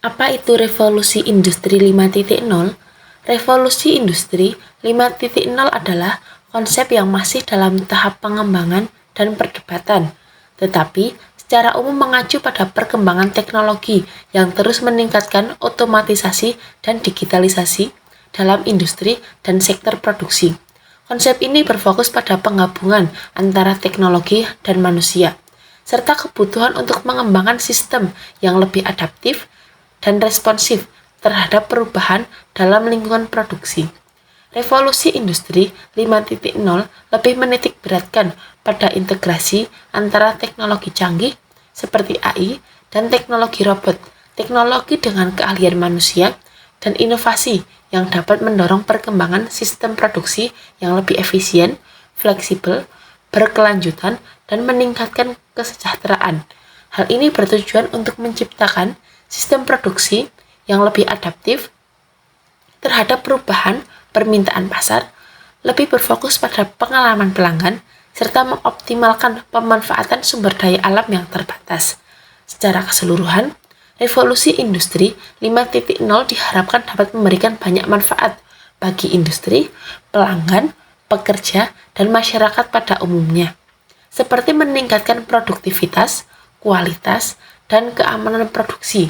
Apa itu revolusi industri 5.0? Revolusi industri 5.0 adalah konsep yang masih dalam tahap pengembangan dan perdebatan, tetapi secara umum mengacu pada perkembangan teknologi yang terus meningkatkan otomatisasi dan digitalisasi dalam industri dan sektor produksi. Konsep ini berfokus pada penggabungan antara teknologi dan manusia, serta kebutuhan untuk mengembangkan sistem yang lebih adaptif dan responsif terhadap perubahan dalam lingkungan produksi. Revolusi industri 5.0 lebih menitik beratkan pada integrasi antara teknologi canggih seperti AI dan teknologi robot, teknologi dengan keahlian manusia, dan inovasi yang dapat mendorong perkembangan sistem produksi yang lebih efisien, fleksibel, berkelanjutan, dan meningkatkan kesejahteraan. Hal ini bertujuan untuk menciptakan sistem produksi yang lebih adaptif terhadap perubahan permintaan pasar, lebih berfokus pada pengalaman pelanggan, serta mengoptimalkan pemanfaatan sumber daya alam yang terbatas. Secara keseluruhan, revolusi industri 5.0 diharapkan dapat memberikan banyak manfaat bagi industri, pelanggan, pekerja, dan masyarakat pada umumnya, seperti meningkatkan produktivitas, kualitas, dan keamanan produksi,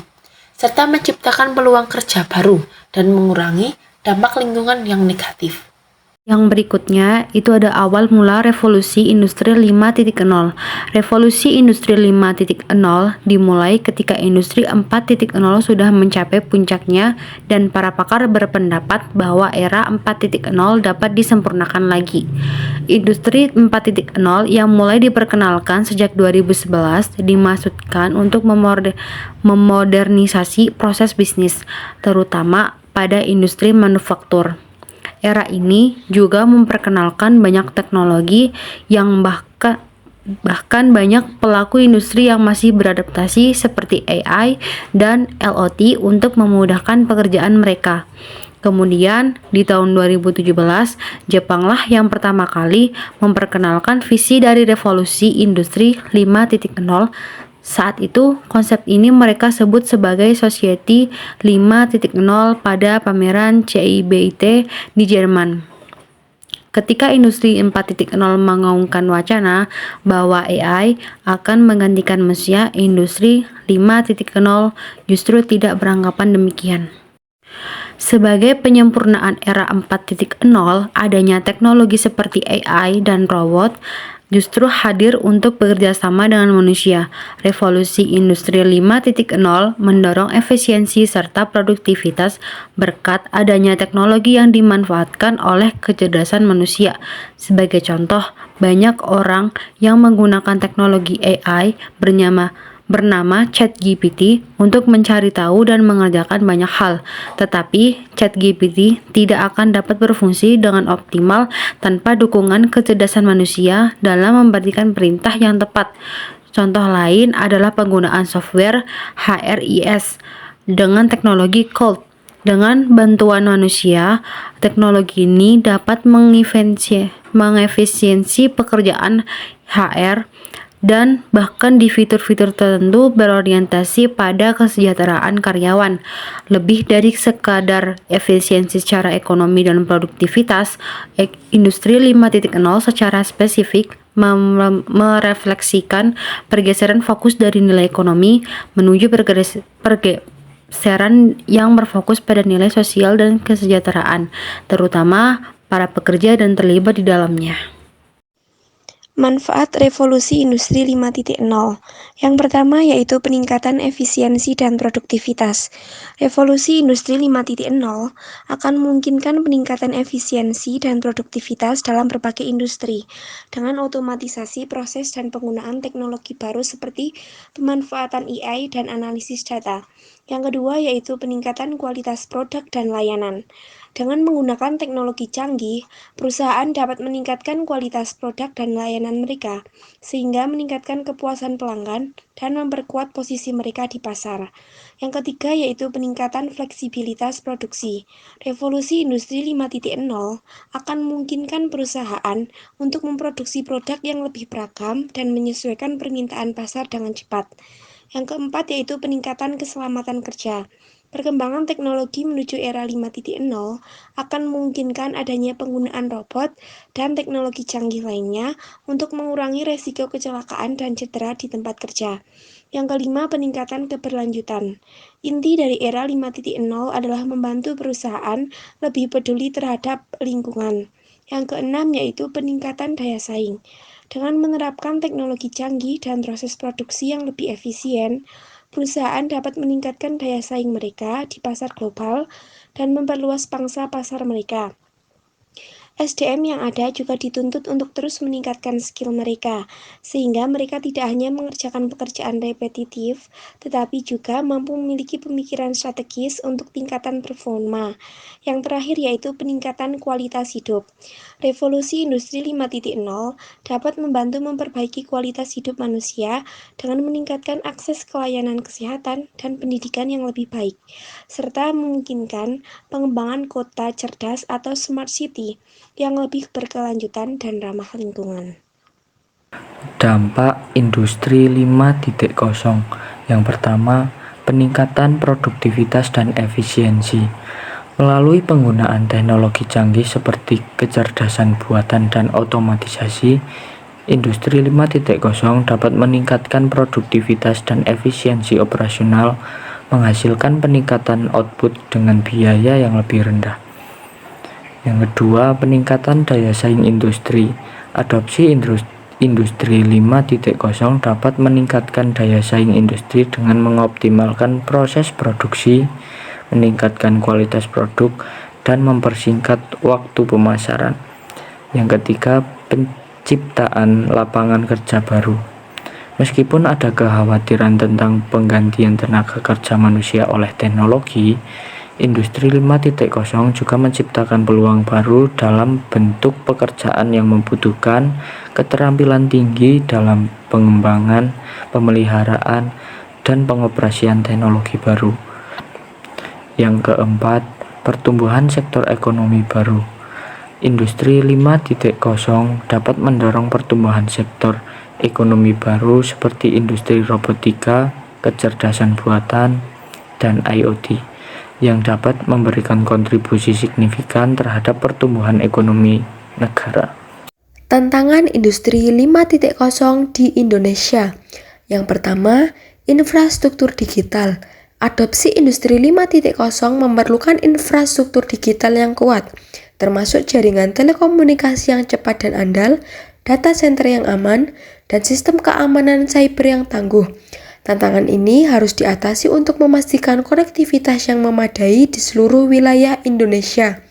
serta menciptakan peluang kerja baru dan mengurangi dampak lingkungan yang negatif. Yang berikutnya itu ada awal mula revolusi industri 5.0. Revolusi industri 5.0 dimulai ketika industri 4.0 sudah mencapai puncaknya dan para pakar berpendapat bahwa era 4.0 dapat disempurnakan lagi. Industri 4.0 yang mulai diperkenalkan sejak 2011 dimaksudkan untuk memodernisasi proses bisnis, terutama pada industri manufaktur. Era ini juga memperkenalkan banyak teknologi yang bahkan banyak pelaku industri yang masih beradaptasi seperti AI dan IoT untuk memudahkan pekerjaan mereka. Kemudian di tahun 2017, Jepanglah yang pertama kali memperkenalkan visi dari revolusi industri 5.0. Saat itu, konsep ini mereka sebut sebagai Society 5.0 pada pameran CIBIT di Jerman. Ketika industri 4.0 mengaungkan wacana bahwa AI akan menggantikan manusia, industri 5.0 justru tidak beranggapan demikian. Sebagai penyempurnaan era 4.0, adanya teknologi seperti AI dan robot justru hadir untuk bekerja sama dengan manusia. Revolusi industri 5.0 mendorong efisiensi serta produktivitas berkat adanya teknologi yang dimanfaatkan oleh kecerdasan manusia. Sebagai contoh, banyak orang yang menggunakan teknologi AI bernama ChatGPT untuk mencari tahu dan mengerjakan banyak hal. Tetapi ChatGPT tidak akan dapat berfungsi dengan optimal tanpa dukungan kecerdasan manusia dalam memberikan perintah yang tepat. Contoh lain adalah penggunaan software HRIS dengan teknologi Claude. Dengan bantuan manusia, teknologi ini dapat mengefisiensi pekerjaan HR dan bahkan di fitur-fitur tertentu berorientasi pada kesejahteraan karyawan. Lebih dari sekadar efisiensi secara ekonomi dan produktivitas, industri 5.0 secara spesifik merefleksikan pergeseran fokus dari nilai ekonomi menuju pergeseran yang berfokus pada nilai sosial dan kesejahteraan, terutama para pekerja dan terlibat di dalamnya. Manfaat revolusi industri 5.0. Yang pertama yaitu peningkatan efisiensi dan produktivitas. Revolusi industri 5.0 akan memungkinkan peningkatan efisiensi dan produktivitas dalam berbagai industri dengan otomatisasi proses dan penggunaan teknologi baru seperti pemanfaatan AI dan analisis data. Yang kedua yaitu peningkatan kualitas produk dan layanan. Dengan menggunakan teknologi canggih, perusahaan dapat meningkatkan kualitas produk dan layanan mereka, sehingga meningkatkan kepuasan pelanggan dan memperkuat posisi mereka di pasar. Yang ketiga yaitu peningkatan fleksibilitas produksi. Revolusi industri 5.0 akan memungkinkan perusahaan untuk memproduksi produk yang lebih beragam dan menyesuaikan permintaan pasar dengan cepat. Yang keempat yaitu peningkatan keselamatan kerja. Perkembangan teknologi menuju era 5.0 akan memungkinkan adanya penggunaan robot dan teknologi canggih lainnya untuk mengurangi resiko kecelakaan dan cedera di tempat kerja. Yang kelima, peningkatan keberlanjutan. Inti dari era 5.0 adalah membantu perusahaan lebih peduli terhadap lingkungan. Yang keenam yaitu peningkatan daya saing. Dengan menerapkan teknologi canggih dan proses produksi yang lebih efisien, perusahaan dapat meningkatkan daya saing mereka di pasar global dan memperluas pangsa pasar mereka. SDM yang ada juga dituntut untuk terus meningkatkan skill mereka, sehingga mereka tidak hanya mengerjakan pekerjaan repetitif, tetapi juga mampu memiliki pemikiran strategis untuk tingkatan performa. Yang terakhir yaitu peningkatan kualitas hidup. Revolusi Industri 5.0 dapat membantu memperbaiki kualitas hidup manusia dengan meningkatkan akses ke layanan kesehatan dan pendidikan yang lebih baik, serta memungkinkan pengembangan kota cerdas atau smart city yang lebih berkelanjutan dan ramah lingkungan. Dampak industri 5.0. Yang pertama, peningkatan produktivitas dan efisiensi. Melalui penggunaan teknologi canggih seperti kecerdasan buatan dan otomatisasi, industri 5.0 dapat meningkatkan produktivitas dan efisiensi operasional, menghasilkan peningkatan output dengan biaya yang lebih rendah. Yang kedua, peningkatan daya saing industri. Adopsi industri 5.0 dapat meningkatkan daya saing industri dengan mengoptimalkan proses produksi, meningkatkan kualitas produk, dan mempersingkat waktu pemasaran. Yang ketiga, penciptaan lapangan kerja baru. Meskipun ada kekhawatiran tentang penggantian tenaga kerja manusia oleh teknologi, industri 5.0 juga menciptakan peluang baru dalam bentuk pekerjaan yang membutuhkan keterampilan tinggi dalam pengembangan, pemeliharaan, dan pengoperasian teknologi baru. Yang keempat, pertumbuhan sektor ekonomi baru. Industri 5.0 dapat mendorong pertumbuhan sektor ekonomi baru seperti industri robotika, kecerdasan buatan, dan IoT, yang dapat memberikan kontribusi signifikan terhadap pertumbuhan ekonomi negara. Tantangan industri 5.0 di Indonesia. Yang pertama, infrastruktur digital. Adopsi industri 5.0 memerlukan infrastruktur digital yang kuat, termasuk jaringan telekomunikasi yang cepat dan andal, data center yang aman, dan sistem keamanan cyber yang tangguh. Tantangan ini harus diatasi untuk memastikan konektivitas yang memadai di seluruh wilayah Indonesia.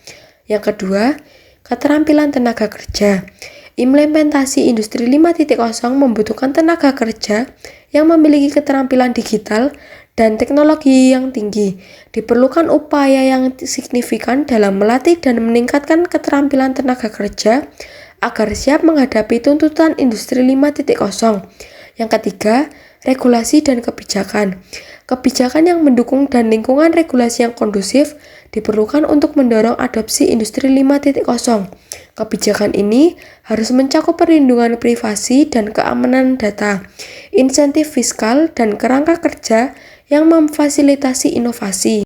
Yang kedua, keterampilan tenaga kerja. Implementasi industri 5.0 membutuhkan tenaga kerja yang memiliki keterampilan digital dan teknologi yang tinggi. Diperlukan upaya yang signifikan dalam melatih dan meningkatkan keterampilan tenaga kerja agar siap menghadapi tuntutan industri 5.0. Yang ketiga, regulasi dan kebijakan. Kebijakan yang mendukung dan lingkungan regulasi yang kondusif diperlukan untuk mendorong adopsi industri 5.0. Kebijakan ini harus mencakup perlindungan privasi dan keamanan data, insentif fiskal, dan kerangka kerja yang memfasilitasi inovasi.